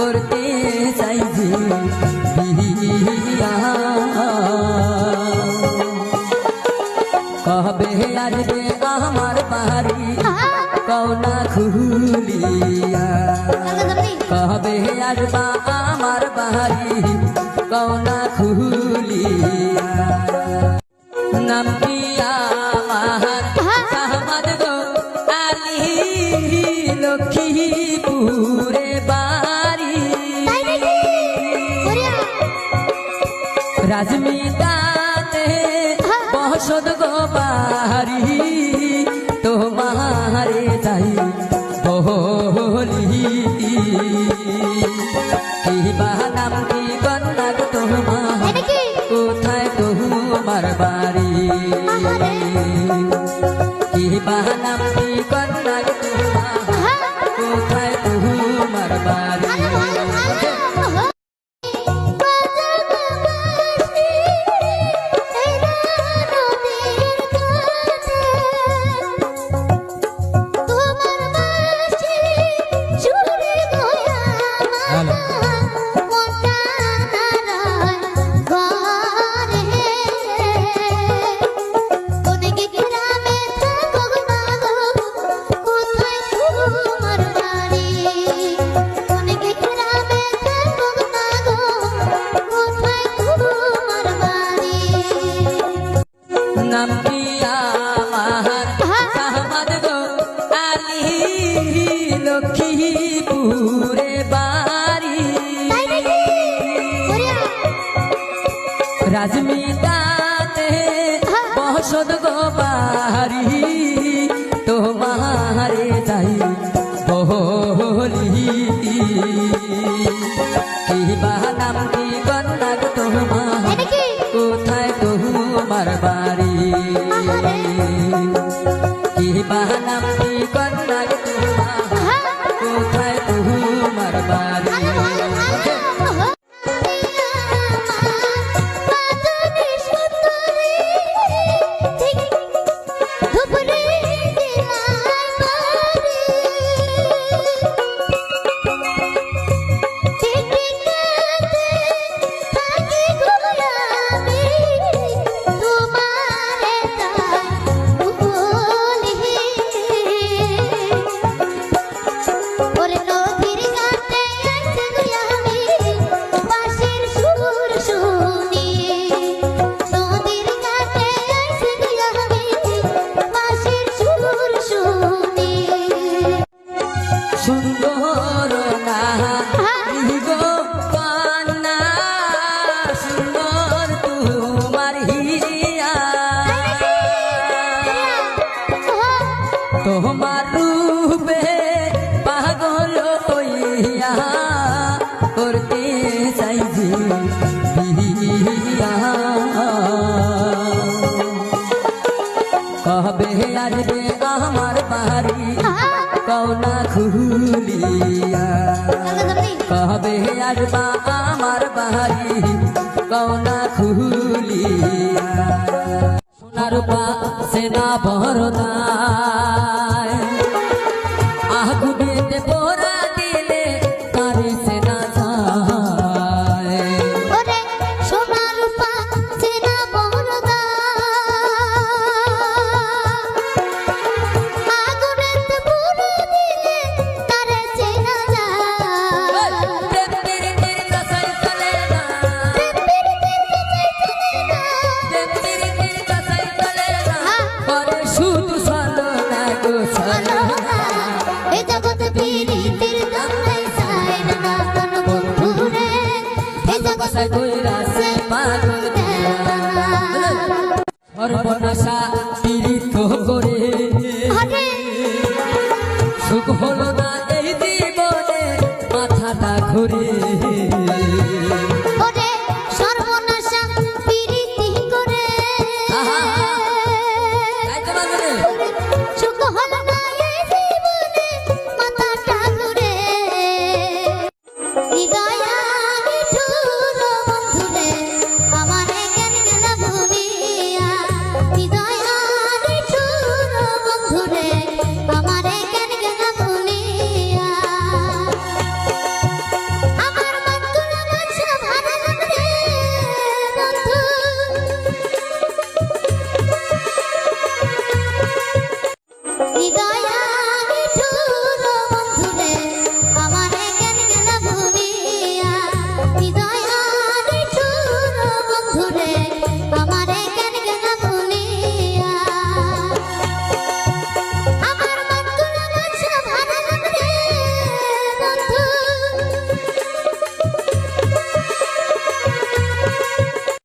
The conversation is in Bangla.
করতে চাই যে বিয়া কবে আসবে আমার বাড়ি কওনা খুলিয়া কবে আসবা আমার বাড়ি কওনা খুলিয়া নাম কি আমার সাহমাদ গো আলী লক্ষ্মীপুরে বাড়ি রাজমিতাতে বসত গো বাড়ি তোমারে যাই বলি কিবা নাম কি কন্যা গো তোমার কোথায় তোমার বাড়ি কিবা নাম কি কন্যা গো তোমার কোথায় তোমার বাড়ি নাম কি আমার সাহমাদ গো আলী লক্ষ্মীপুরে বাড়ি রাজমিতাতে বসত গো বাড়ি তোমারে যাই বলি কিবা নাম কি কন্যা গো তোমার কোথায় তোমার বাড়ি কিবা নাম কি কন্যা গো তোমার কোথায় তোমার বাড়ি সুন্দর না গো কন্যা সুন্দর তোমার হিয়া তোমার রূপে পাগল হইয়া করতে চাই যে বিয়া কবে আসবে আমার বাড়ি কওনা খুলিয়া কবে আসবা আমার বাড়ি কওনা খুলিয়া সোনার সেনা বরদায় আগুনেতে পোড়া দিলে কারে সেনা যায় সর্বনাশা পীড়িত করে সুখ হলো না এই জীবনে মাথাটা ঘুরে